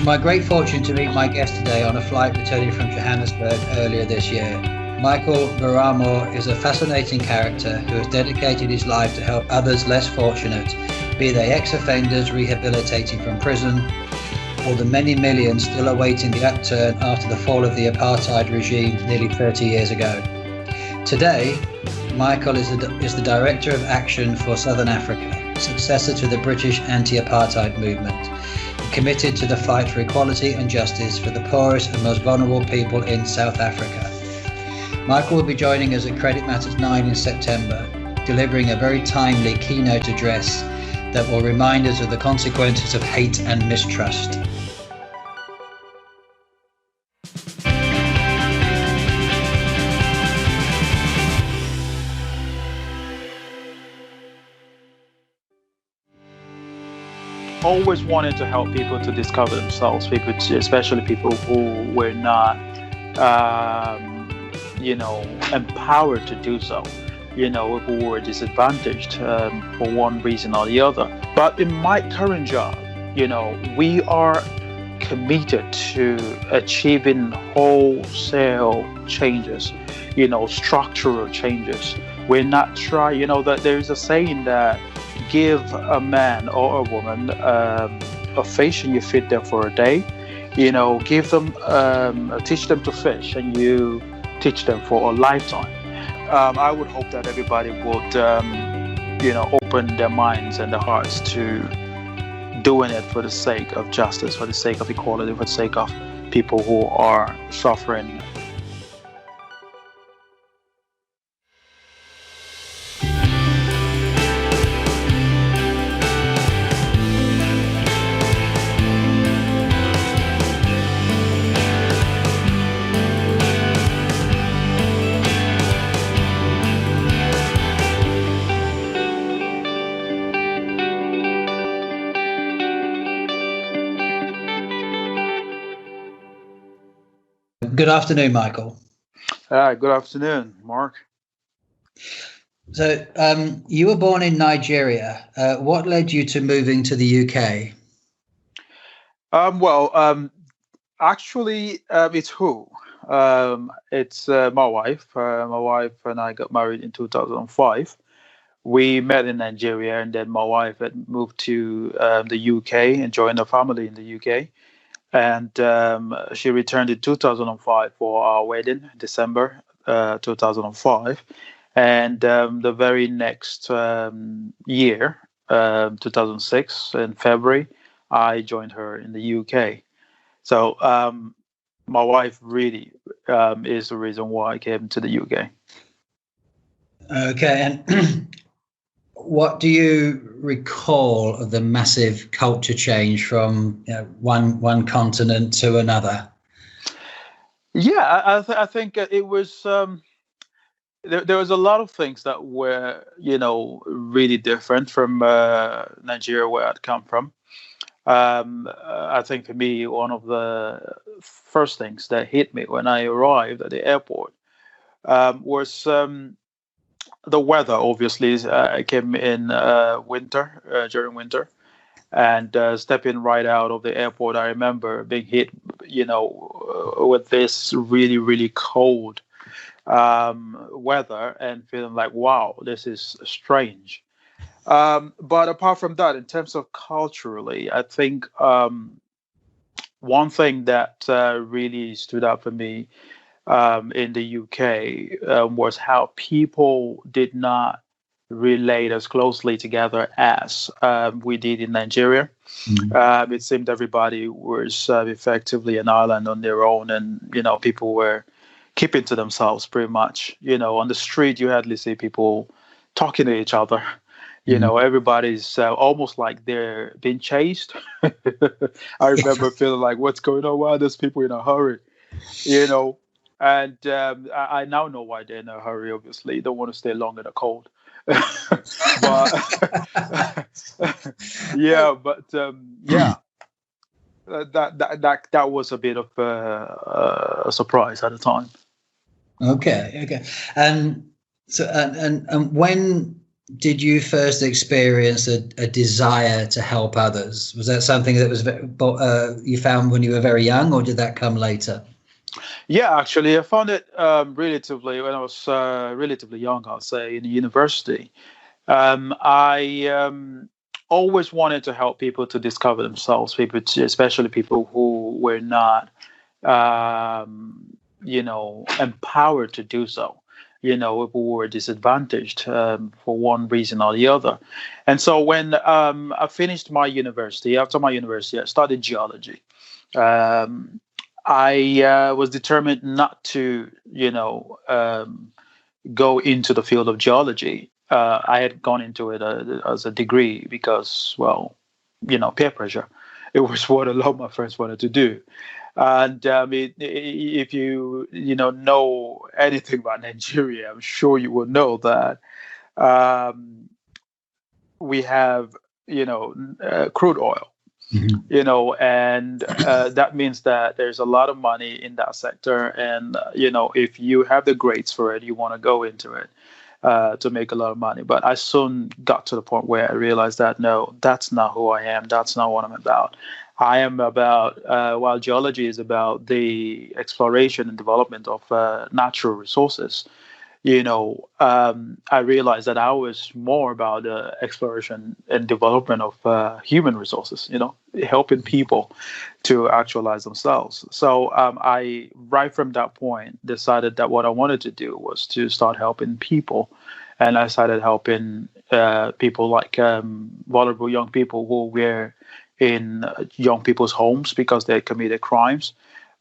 my great fortune to meet my guest today on a flight returning from Johannesburg earlier this year. Michael Buraimoh is a fascinating character who has dedicated his life to help others less fortunate, be they ex-offenders rehabilitating from prison, or the many millions still awaiting the upturn after the fall of the apartheid regime nearly 30 years ago. Today, Michael is the Director of Action for Southern Africa, successor to the British anti-apartheid movement, committed to the fight for equality and justice for the poorest and most vulnerable people in South Africa. Michael will be joining us at Credit Matters 9 in September, delivering a very timely keynote address that will remind us of the consequences of hate and mistrust. Always wanted to help people to discover themselves, especially people who were not, empowered to do so, who were disadvantaged for one reason or the other. But in my current job, we are committed to achieving wholesale changes, structural changes. We're not trying, that there is a saying that give a man or a woman a fish and you feed them for a day. Give them, teach them to fish and you teach them for a lifetime. I would hope that everybody would, open their minds and their hearts to doing it for the sake of justice, for the sake of equality, for the sake of people who are suffering. Good afternoon, Michael. Good afternoon, Mark. So you were born in Nigeria. What led you to moving to the UK? Actually, it's who? It's my wife. My wife and I got married in 2005. We met in Nigeria, and then my wife had moved to the UK and joined a family in the UK. And she returned in 2005 for our wedding, December 2005. And the very next year, 2006, in February, I joined her in the UK. So my wife really is the reason why I came to the UK. Okay, and what do you recall of the massive culture change from one continent to another? Yeah, I think it was. There was a lot of things that were, really different from Nigeria, where I'd come from. I think for me, one of the first things that hit me when I arrived at the airport was the weather. Obviously, I came in winter, during winter, and stepping right out of the airport, I remember being hit, with this really, really cold weather and feeling like, wow, this is strange. But apart from that, in terms of culturally, I think one thing that really stood out for me in the UK was how people did not relate as closely together as we did in Nigeria. Mm-hmm. It seemed everybody was effectively an island on their own, and people were keeping to themselves pretty much. On the street you hardly see people talking to each other. Everybody's almost like they're being chased. I remember feeling like, what's going on? Why are those people in a hurry? And I now know why they're in a hurry. Obviously, they don't want to stay long in the cold. But that was a bit of a surprise at the time. Okay. And so and when did you first experience a desire to help others? Was that something that was you found when you were very young, or did that come later? Yeah, actually, I found it relatively when I was relatively young, I'll say, in university. I always wanted to help people to discover themselves, especially people who were not, empowered to do so. Who were disadvantaged for one reason or the other. And so when I finished my university, after my university, I studied geology. Um, I was determined not to, go into the field of geology. I had gone into it as a degree because, well, peer pressure. It was what a lot of my friends wanted to do. And if you know anything about Nigeria, I'm sure you will know that we have crude oil. And that means that there's a lot of money in that sector. And, if you have the grades for it, you want to go into it to make a lot of money. But I soon got to the point where I realized that, no, that's not who I am. That's not what I'm about. I am about, while geology is about the exploration and development of natural resources, I realized that I was more about the exploration and development of human resources, helping people to actualize themselves. So I, right from that point, decided that what I wanted to do was to start helping people. And I started helping people like vulnerable young people who were in young people's homes because they committed crimes.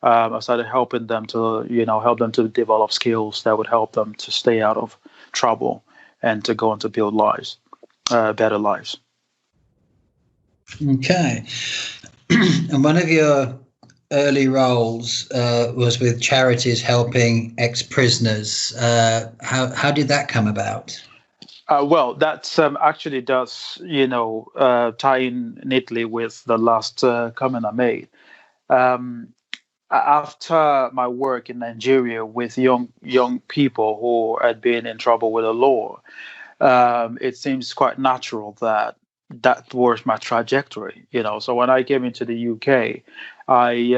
I started helping them to, help them to develop skills that would help them to stay out of trouble and to go on to build lives, better lives. Okay. And one of your early roles was with charities helping ex-prisoners. How did that come about? Well, that actually does, tie in neatly with the last comment I made. After my work in Nigeria with young people who had been in trouble with the law, it seems quite natural that was my trajectory. So when I came into the UK, I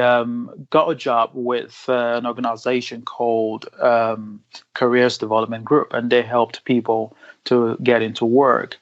got a job with an organization called Careers Development Group, and they helped people to get into work.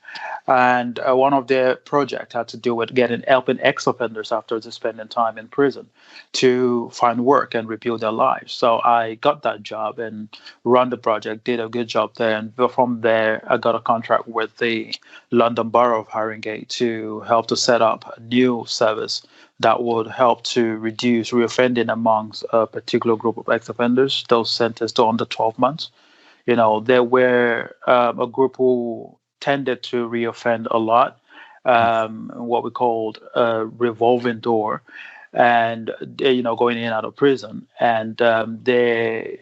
And one of their projects had to do with helping ex-offenders after spending time in prison to find work and rebuild their lives. So I got that job and run the project, did a good job there. And from there, I got a contract with the London Borough of Haringey to help to set up a new service that would help to reduce reoffending amongst a particular group of ex-offenders, those sentenced to under 12 months. There were a group who tended to reoffend a lot, what we called a revolving door, and going in and out of prison, and the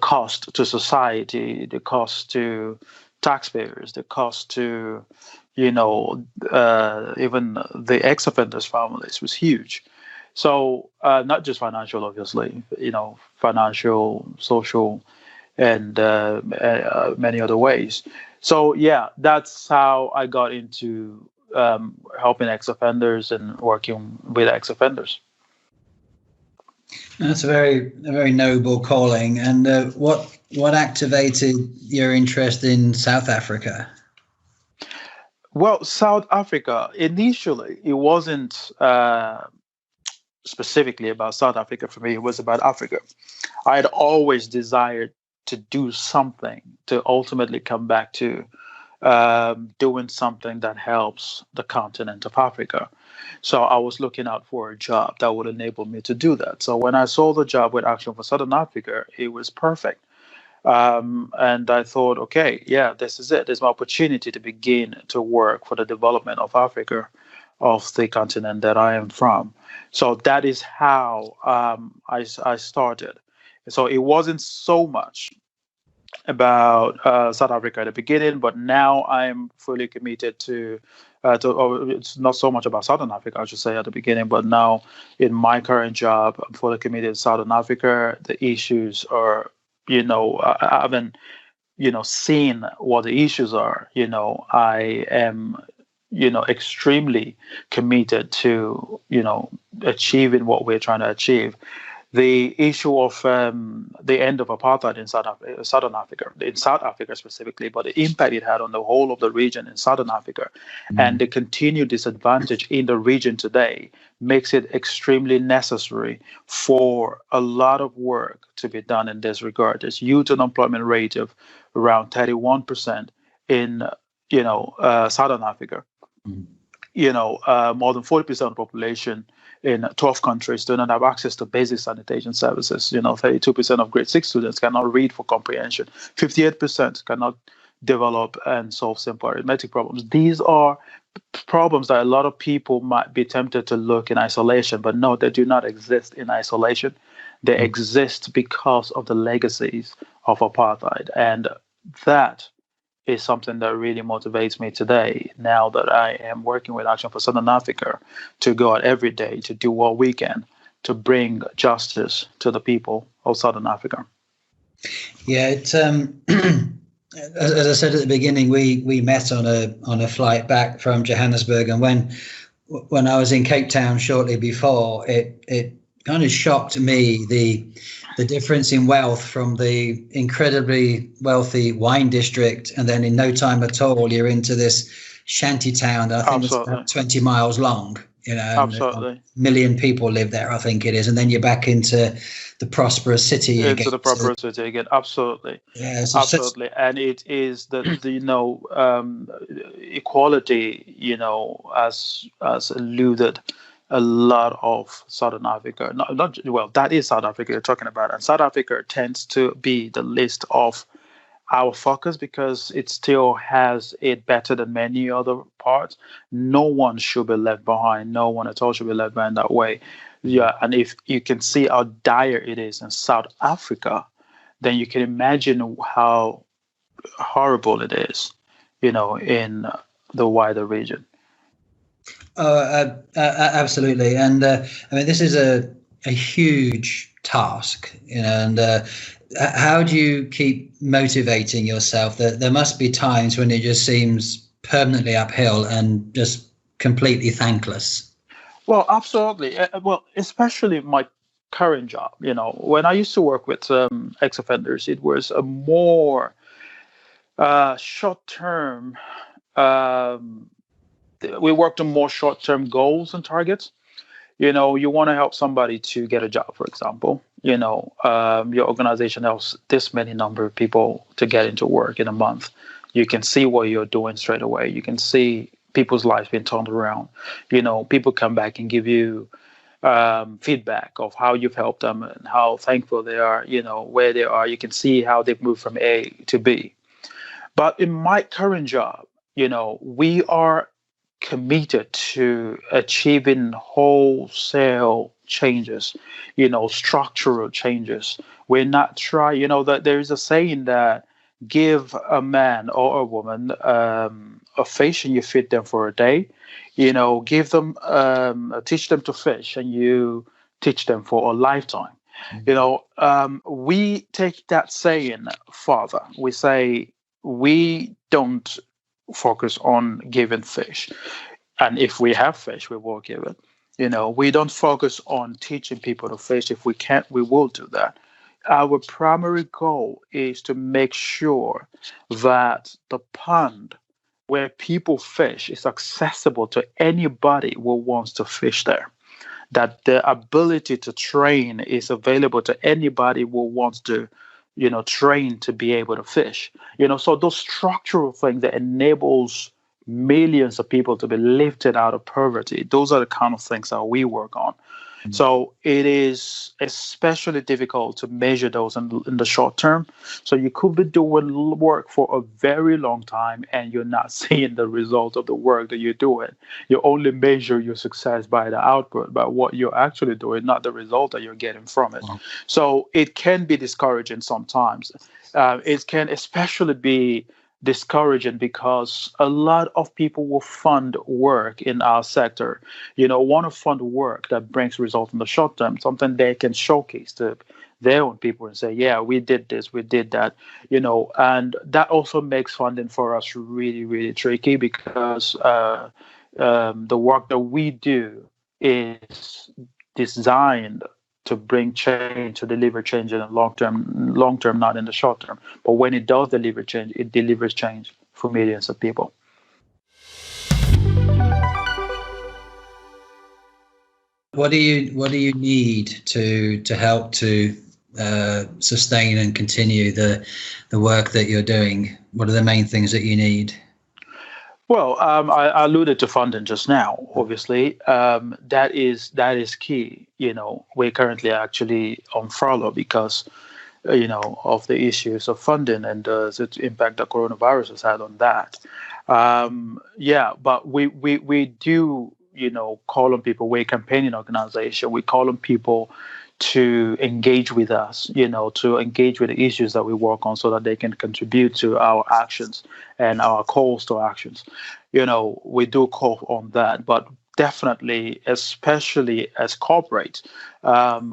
cost to society, the cost to taxpayers, the cost to even the ex-offenders' families was huge. So not just financial, obviously, financial, social, and many other ways. So yeah, that's how I got into helping ex-offenders and working with ex-offenders. That's a very noble calling. And what activated your interest in South Africa? Well, South Africa, initially, it wasn't specifically about South Africa for me. It was about Africa. I had always desired to do something to ultimately come back to doing something that helps the continent of Africa. So I was looking out for a job that would enable me to do that. So when I saw the job with Action for Southern Africa, it was perfect. And I thought, okay, yeah, this is it. There's my opportunity to begin to work for the development of Africa, of the continent that I am from. So that is how I started. So it wasn't so much about South Africa at the beginning, but now I'm fully committed to it's not so much about Southern Africa, I should say, at the beginning, but now in my current job, I'm fully committed to Southern Africa. The issues are, I haven't seeing what the issues are, I am, extremely committed to, achieving what we're trying to achieve. The issue of the end of apartheid in Southern Africa, in South Africa specifically, but the impact it had on the whole of the region in Southern Africa, and the continued disadvantage in the region today makes it extremely necessary for a lot of work to be done in this regard. There's youth unemployment rate of around 31% in Southern Africa. More than 40% of the population in 12 countries do not have access to basic sanitation services. 32% of grade 6 students cannot read for comprehension. 58% cannot develop and solve simple arithmetic problems. These are problems that a lot of people might be tempted to look in isolation, but no, they do not exist in isolation. They exist because of the legacies of apartheid. And that is something that really motivates me today, now that I am working with Action for Southern Africa, to go out every day to do what we can to bring justice to the people of Southern Africa. Yeah, it's as I said at the beginning, we met on a flight back from Johannesburg, and when I was in Cape Town shortly before, it kind of shocked me the difference in wealth from the incredibly wealthy wine district, and then in no time at all you're into this shanty town that I think is about 20 miles long. Absolutely. A million people live there, I think it is, and then you're back into the prosperous city again. Into the prosperous city again, absolutely. Yeah, so absolutely. And it is the equality, as alluded a lot of Southern Africa. That is South Africa you're talking about. And South Africa tends to be the list of our focus because it still has it better than many other parts. No one should be left behind. No one at all should be left behind that way. Yeah, and if you can see how dire it is in South Africa, then you can imagine how horrible it is, in the wider region. Absolutely. And this is a huge task, and how do you keep motivating yourself? There must be times when it just seems permanently uphill and just completely thankless. Well, absolutely. Especially my current job. When I used to work with ex-offenders, it was a more short-term. We worked on more short-term goals and targets. You want to help somebody to get a job, for example. Your organization helps this many number of people to get into work in a month. You can see what you're doing straight away. You can see people's lives being turned around. People come back and give you feedback of how you've helped them and how thankful they are, where they are. You can see how they've moved from A to B. But in my current job, we are committed to achieving wholesale changes, structural changes. We're not trying, that there is a saying that give a man or a woman a fish and you feed them for a day. Give them, teach them to fish and you teach them for a lifetime. We take that saying further. We say we don't focus on giving fish, and if we have fish, we will give it. We don't focus on teaching people to fish. If we can't, we will do that. Our primary goal is to make sure that the pond where people fish is accessible to anybody who wants to fish there, that the ability to train is available to anybody who wants to train to be able to fish. So those structural things that enables millions of people to be lifted out of poverty, those are the kind of things that we work on. Mm-hmm. So it is especially difficult to measure those in the short term. So you could be doing work for a very long time and you're not seeing the result of the work that you're doing. You only measure your success by the output, by what you're actually doing, not the result that you're getting from it. Mm-hmm. So it can be discouraging sometimes. It can especially be discouraging because a lot of people will fund work in our sector, want to fund work that brings results in the short term, something they can showcase to their own people and say, yeah, we did this, we did that, and that also makes funding for us really, really tricky because the work that we do is designed to bring change, to deliver change in the long term, not in the short term. But when it does deliver change, it delivers change for millions of people. What do you need to help to sustain and continue the work that you're doing? What are the main things that you need? Well, I alluded to funding just now. Obviously, that is key. We're currently actually on furlough because of the issues of funding and the impact that coronavirus has had on that. But we do call on people. We're a campaigning organization. We call on people to engage with us, to engage with the issues that we work on so that they can contribute to our actions and our calls to actions. We do call on that, but definitely, especially as corporate,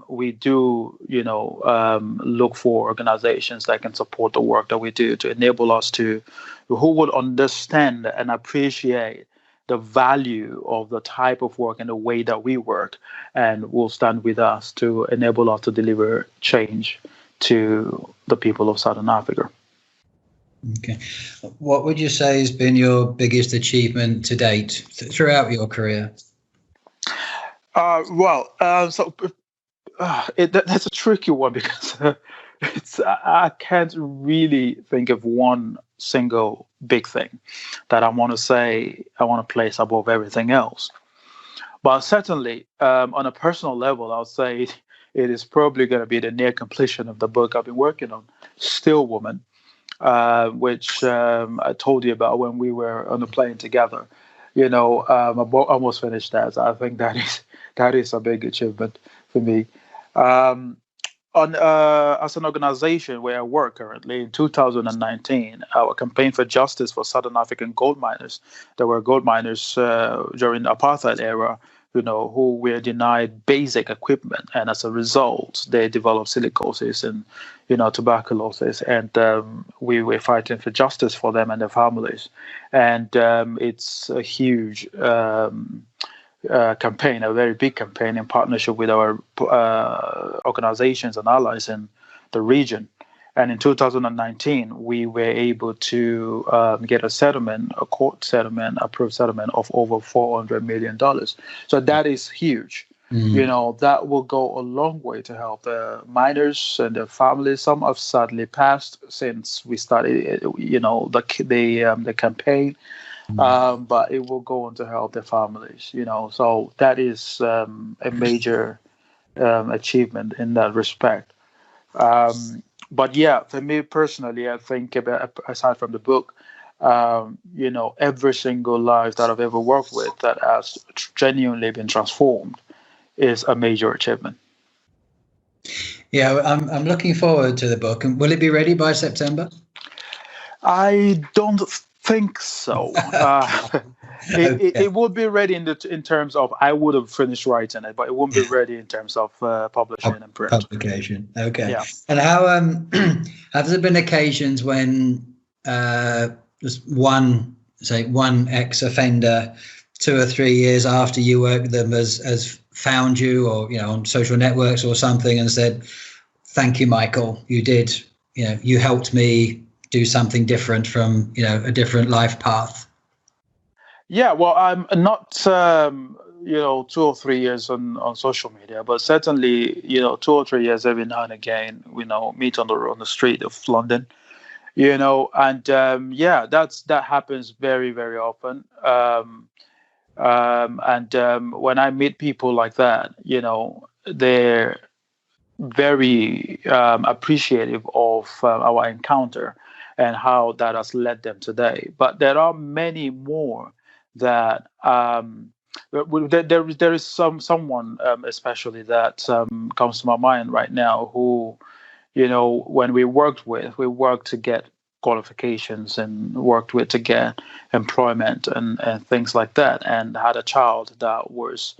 we do, look for organizations that can support the work that we do to enable us who would understand and appreciate the value of the type of work and the way that we work, and will stand with us to enable us to deliver change to the people of Southern Africa. Okay. What would you say has been your biggest achievement to date throughout your career? That's a tricky one because I can't really think of one single big thing that I want to place above everything else. But certainly, on a personal level, I'll say it is probably going to be the near completion of the book I've been working on, Still Woman, which I told you about when we were on the plane together. I almost finished that. So I think that is a big achievement for me. As an organization where I work currently, in 2019, our campaign for justice for Southern African gold miners. There were gold miners during the apartheid era, who were denied basic equipment, and as a result, they developed silicosis and, tuberculosis. And we were fighting for justice for them and their families. And it's a huge campaign, a very big campaign in partnership with our organizations and allies in the region. And in 2019, we were able to get a court settlement, approved settlement of over $400 million. So that is huge. That will go a long way to help the miners and their families. Some have sadly passed since we started, the campaign. But it will go on to help their families, So that is a major achievement in that respect. But yeah, for me personally, I think aside from the book, every single life that I've ever worked with that has genuinely been transformed is a major achievement. Yeah, I'm looking forward to the book. And will it be ready by September? I don't think so. It would be ready in terms of I would have finished writing it, but it won't be ready in terms of publishing and print. Publication. Okay. Yeah. And how have there been occasions when just one ex-offender 2 or 3 years after you worked with them has found you, or on social networks or something, and said, "Thank you, Michael. You did. You helped me do something different from a different life path"? Yeah, well, I'm not 2 or 3 years on social media, but certainly 2 or 3 years every now and again, meet on the street of London, and that happens very, very often. When I meet people like that, they're very appreciative of our encounter and how that has led them today. But there are many more that there is someone especially that comes to my mind right now who, when we worked to get qualifications and worked with to get employment and things like that, and had a child that was,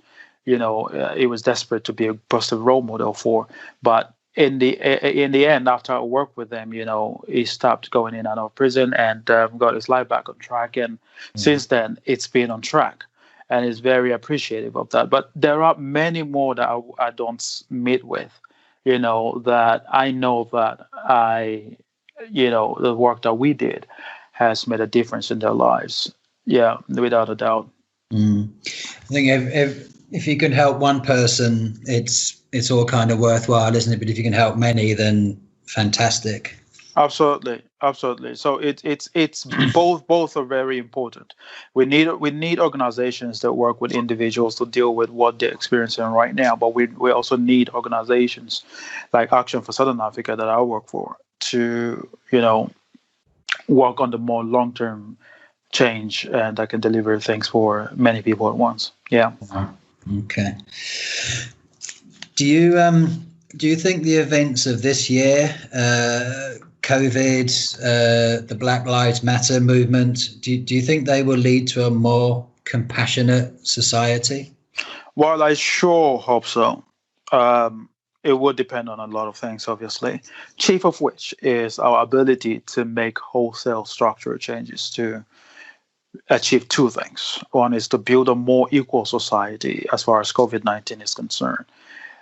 it was desperate to be a positive role model for, but in the end, after I worked with him, he stopped going in and out of prison and got his life back on track. And since then, it's been on track, and he's very appreciative of that. But there are many more that I don't meet with, that I know that the work that we did has made a difference in their lives. Yeah, without a doubt. I think if you can help one person, it's all kind of worthwhile, isn't it? But if you can help many, then fantastic. Absolutely. So it's both are very important. We need organizations that work with individuals to deal with what they're experiencing right now, but we also need organizations like Action for Southern Africa that I work for to work on the more long-term change and that can deliver things for many people at once. Yeah. Okay. Do you think the events of this year, COVID, the Black Lives Matter movement, do you think they will lead to a more compassionate society? Well, I sure hope so. It would depend on a lot of things, obviously, chief of which is our ability to make wholesale structural changes to achieve two things. One is to build a more equal society as far as COVID-19 is concerned.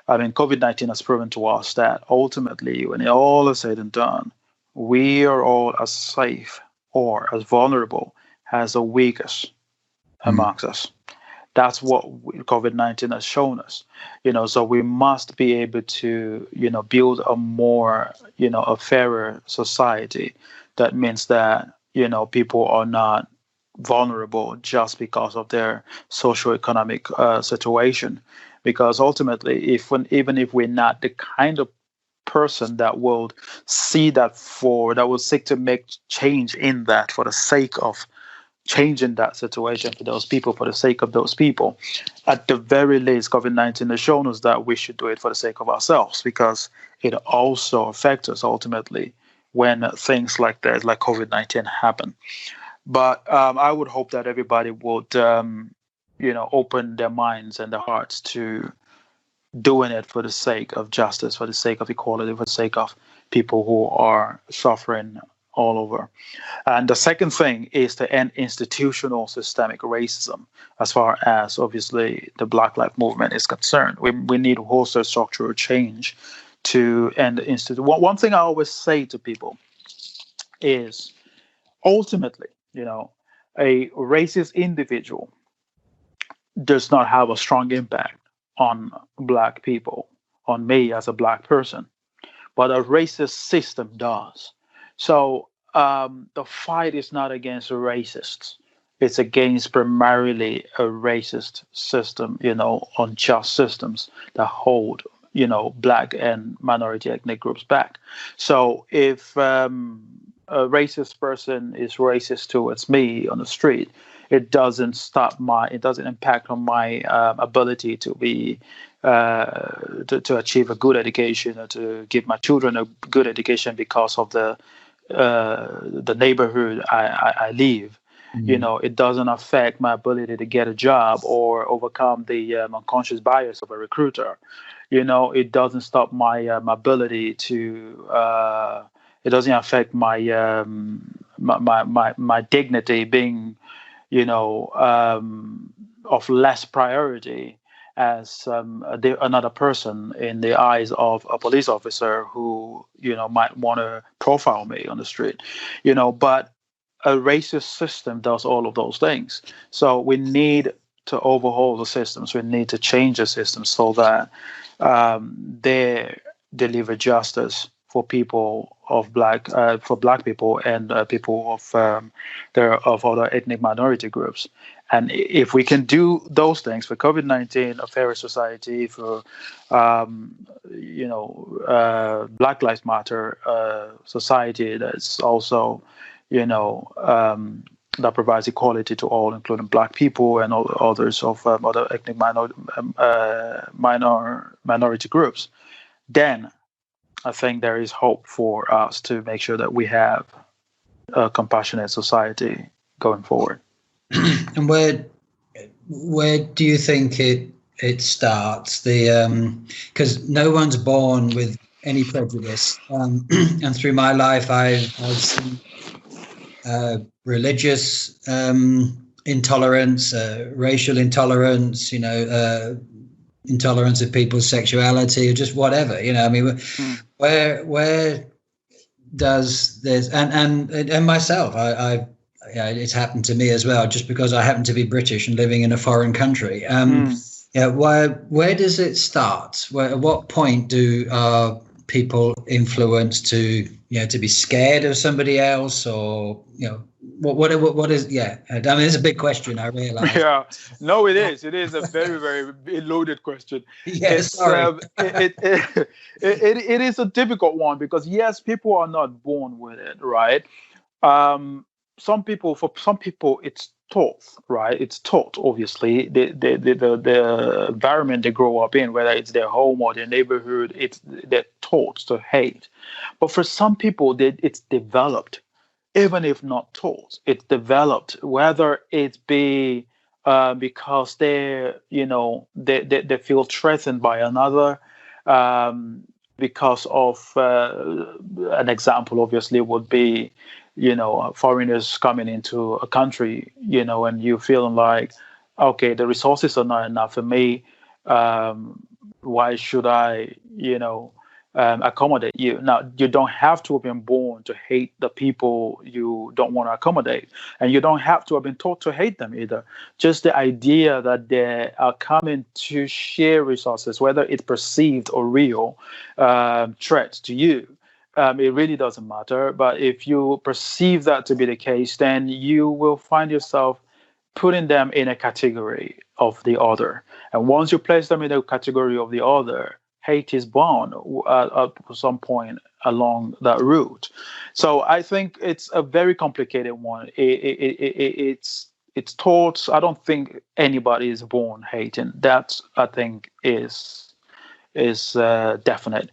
I mean, COVID-19 has proven to us that ultimately, when it all is said and done, we are all as safe or as vulnerable as the weakest amongst us. That's what COVID-19 has shown us. So we must be able to, build a more, a fairer society. That means that, people are not vulnerable just because of their socioeconomic situation. Because ultimately, even if we're not the kind of person that will see that will seek to make change in that for the sake of changing that situation for those people, for the sake of those people, at the very least, COVID-19 has shown us that we should do it for the sake of ourselves, because it also affects us ultimately when things like that, like COVID-19, happen. But I would hope that everybody would, open their minds and their hearts to doing it for the sake of justice, for the sake of equality, for the sake of people who are suffering all over. And the second thing is to end institutional systemic racism as far as, obviously, the Black Lives Movement is concerned. We need wholesale structural change to end the institution. One thing I always say to people is, ultimately, a racist individual does not have a strong impact on Black people, on me as a Black person, but a racist system does. So the fight is not against racists. It's against primarily a racist system, unjust systems that hold, Black and minority ethnic groups back. So if a racist person is racist towards me on the street, it doesn't impact on my ability to be to achieve a good education or to give my children a good education because of the neighborhood I live. It doesn't affect my ability to get a job or overcome the unconscious bias of a recruiter. It doesn't stop my ability to. It doesn't affect my my dignity being, of less priority as another person in the eyes of a police officer who, might want to profile me on the street, but a racist system does all of those things. So we need to overhaul the systems. We need to change the systems so that they deliver justice for people of Black people and people of other ethnic minority groups. And if we can do those things for COVID-19, a fairer society, for Black Lives Matter society that's also that provides equality to all, including Black people and all others of other ethnic minority groups, then I think there is hope for us to make sure that we have a compassionate society going forward. And where do you think it starts? Because no one's born with any prejudice. And through my life, I've seen religious intolerance, racial intolerance, intolerance of people's sexuality, or just whatever. I mean, where does this and myself, it's happened to me as well, just because I happen to be British and living in a foreign country. Where does it start? At what point do people influence to be scared of somebody else, or what is? I mean, it's a big question, I realize. Yeah, no, it is a very, very loaded question. Yes, it is a difficult one, because yes, people are not born with it, right? For some people it's taught, right? It's taught, obviously. The environment they grow up in, whether it's their home or their neighborhood, they're taught to hate. But for some people, it's developed, even if not taught. It's developed, whether it be because they feel threatened by another, because of an example, obviously, would be foreigners coming into a country, and you feeling like, okay, the resources are not enough for me. Why should I, accommodate you? Now, you don't have to have been born to hate the people you don't want to accommodate, and you don't have to have been taught to hate them either. Just the idea that they are coming to share resources, whether it's perceived or real threats to you. It really doesn't matter. But if you perceive that to be the case, then you will find yourself putting them in a category of the other. And once you place them in a category of the other, hate is born at some point along that route. So I think it's a very complicated one. It's taught. I don't think anybody is born hating. That, I think, is definite.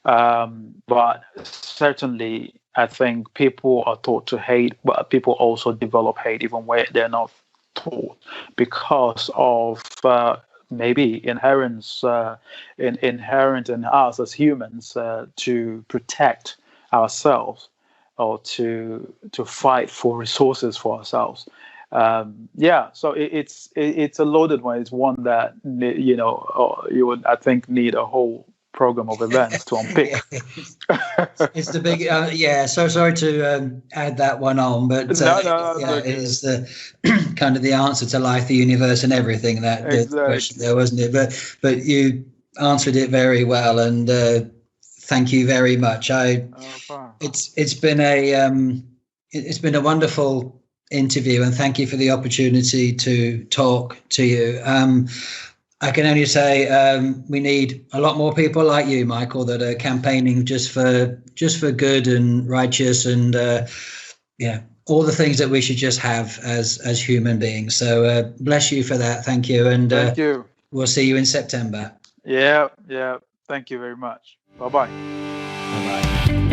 But certainly, I think people are taught to hate, but people also develop hate even where they're not taught, because of maybe inherent in us as humans to protect ourselves, or to fight for resources for ourselves. So it's a loaded one. It's one that you would, I think, need a whole program of events to unpick. It's the big so sorry to add that one on, but it is the kind of the answer to life, the universe, and everything, that Exactly. the question there, wasn't it? But you answered it very well, and thank you very much. It's been a wonderful interview, and thank you for the opportunity to talk to you. I can only say we need a lot more people like you, Michael, that are campaigning just for good and righteous, and all the things that we should just have as human beings. So bless you for that. Thank you, and thank you. We'll see you in September. Yeah. Thank you very much. Bye-bye. Bye-bye.